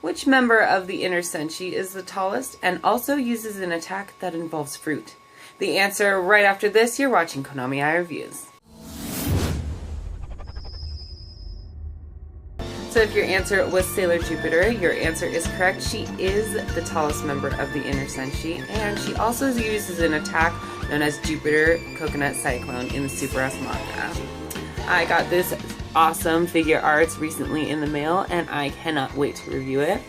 Which member of the inner senshi is the tallest and also uses an attack that involves fruit? The answer right after this. You're watching Konami Eye Reviews. So if your answer was Sailor Jupiter, your answer is correct. She is the tallest member of the inner senshi, and she also uses an attack known as Jupiter Coconut Cyclone in the Super S manga. I got this awesome Figuarts recently in the mail, and I cannot wait to review it.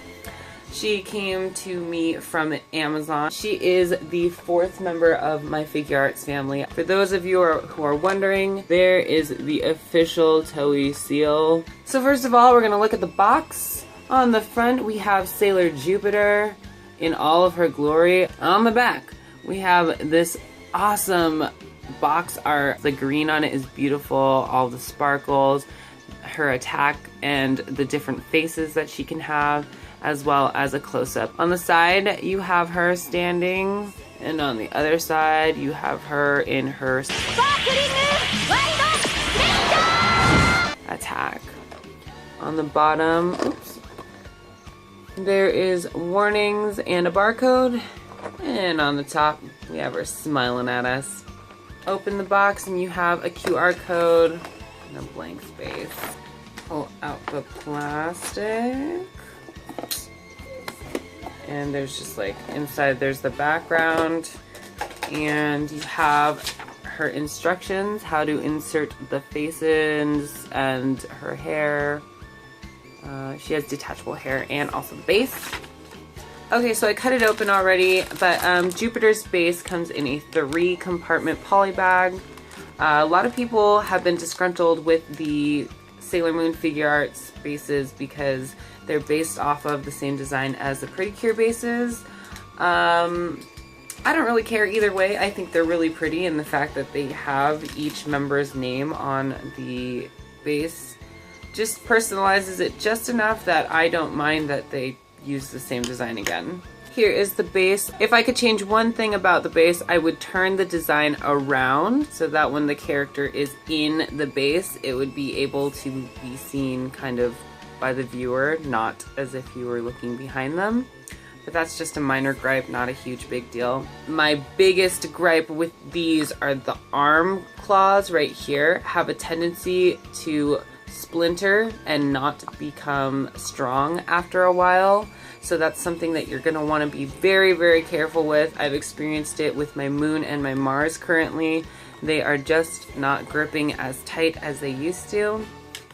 She came to me from Amazon. She is the 4th member of my Figuarts family. For those of you who are wondering, there is the official Toei seal. So first of all, we're going to look at the box. On the front, we have Sailor Jupiter in all of her glory. On the back, we have this awesome box art. The green on it is beautiful, all the sparkles, her attack, and the different faces that she can have, as well as a close-up. On the side, you have her standing, and on the other side, you have her in her attack. On the bottom, oops, there is warnings and a barcode, and on the top, we have her smiling at us. Open the box, and you have a QR code and a blank space. Pull out the plastic. And there's just like inside there's the background, and you have her instructions how to insert the faces and her hair. She has detachable hair and also the base. Okay, so I cut it open already, but Jupiter's base comes in a 3-compartment poly bag. A lot of people have been disgruntled with the Sailor Moon Figuarts bases because they're based off of the same design as the Pretty Cure bases. I don't really care either way. I think they're really pretty, and the fact that they have each member's name on the base just personalizes it just enough that I don't mind that they use the same design again. Here is the base. If I could change one thing about the base, I would turn the design around so that when the character is in the base, it would be able to be seen kind of by the viewer, not as if you were looking behind them. But that's just a minor gripe, not a huge big deal. My biggest gripe with these are the arm claws right here have a tendency to splinter and not become strong after a while. So that's something that you're going to want to be very, very careful with. I've experienced it with my Moon and my Mars currently. They are just not gripping as tight as they used to.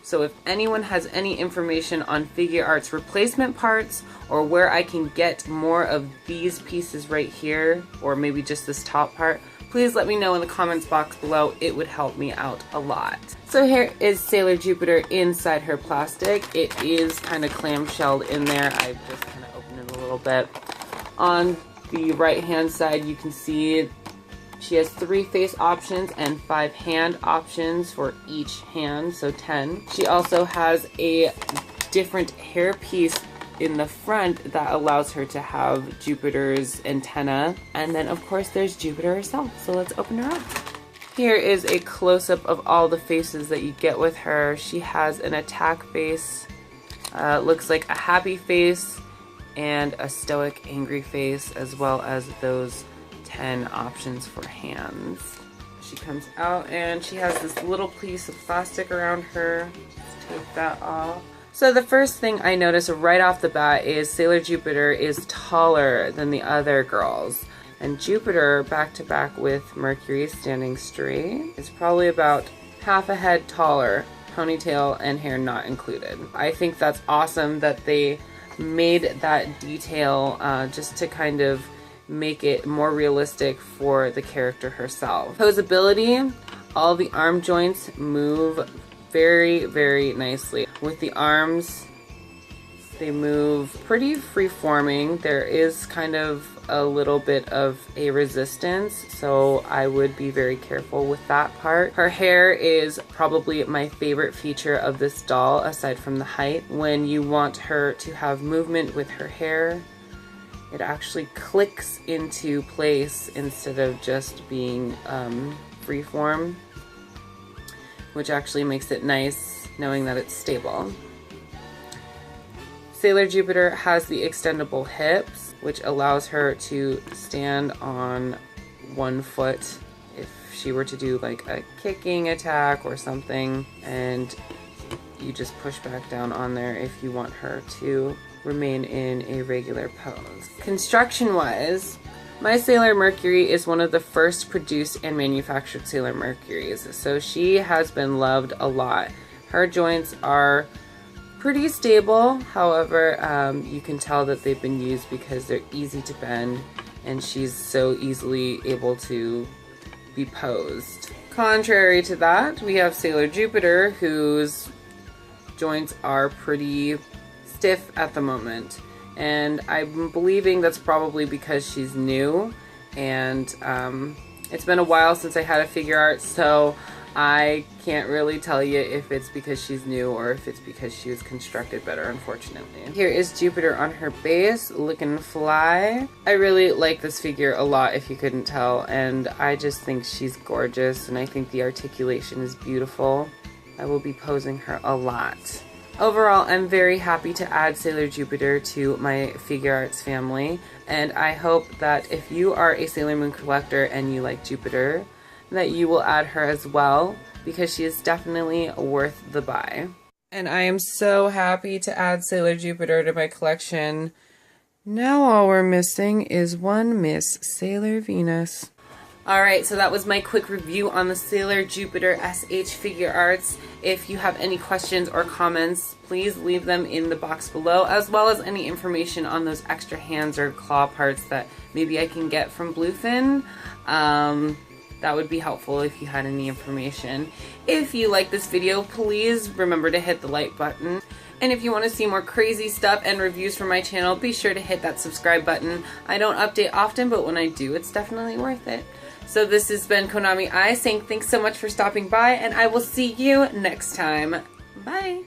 So if anyone has any information on Figuarts replacement parts, or where I can get more of these pieces right here, or maybe just this top part, please let me know in the comments box below. It would help me out a lot. So here is Sailor Jupiter inside her plastic. It is kind of clamshelled in there. I've just kind of opened it a little bit. On the right hand side, you can see she has 3 face options and 5 hand options for each hand, so 10. She also has a different hair piece in the front that allows her to have Jupiter's antenna. And then of course there's Jupiter herself, so let's open her up. Here is a close-up of all the faces that you get with her. She has an attack face, looks like a happy face, and a stoic angry face, as well as those 10 options for hands. She comes out and she has this little piece of plastic around her. Let's take that off. So the first thing I notice right off the bat is Sailor Jupiter is taller than the other girls. And Jupiter, back to back with Mercury standing straight, is probably about half a head taller, ponytail and hair not included. I think that's awesome that they made that detail just to kind of make it more realistic for the character herself. Posability, all the arm joints move very, very nicely. With the arms, they move pretty free-forming. There is kind of a little bit of a resistance, so I would be very careful with that part. Her hair is probably my favorite feature of this doll, aside from the height. When you want her to have movement with her hair, it actually clicks into place instead of just being freeform, which actually makes it nice knowing that it's stable. Sailor Jupiter has the extendable hips, which allows her to stand on one foot if she were to do like a kicking attack or something, and you just push back down on there if you want her to remain in a regular pose. Construction wise, my Sailor Mercury is one of the first produced and manufactured Sailor Mercuries, so she has been loved a lot. Her joints are pretty stable, however, you can tell that they've been used because they're easy to bend and she's so easily able to be posed. Contrary to that, we have Sailor Jupiter, whose joints are pretty stiff at the moment. And I'm believing that's probably because she's new, and it's been a while since I had a Figuarts, so I can't really tell you if it's because she's new or if it's because she was constructed better, unfortunately. Here is Jupiter on her base, looking fly. I really like this figure a lot, if you couldn't tell, and I just think she's gorgeous, and I think the articulation is beautiful. I will be posing her a lot. Overall, I'm very happy to add Sailor Jupiter to my Figuarts family, and I hope that if you are a Sailor Moon collector and you like Jupiter, that you will add her as well, because she is definitely worth the buy. And I am so happy to add Sailor Jupiter to my collection. Now all we're missing is one Miss Sailor Venus. Alright, so that was my quick review on the Sailor Jupiter S.H.Figuarts. If you have any questions or comments, please leave them in the box below, as well as any information on those extra hands or claw parts that maybe I can get from Bluefin. That would be helpful if you had any information. If you like this video, please remember to hit the like button. And if you want to see more crazy stuff and reviews from my channel, be sure to hit that subscribe button. I don't update often, but when I do, it's definitely worth it. So this has been Konami saying thanks so much for stopping by, and I will see you next time. Bye!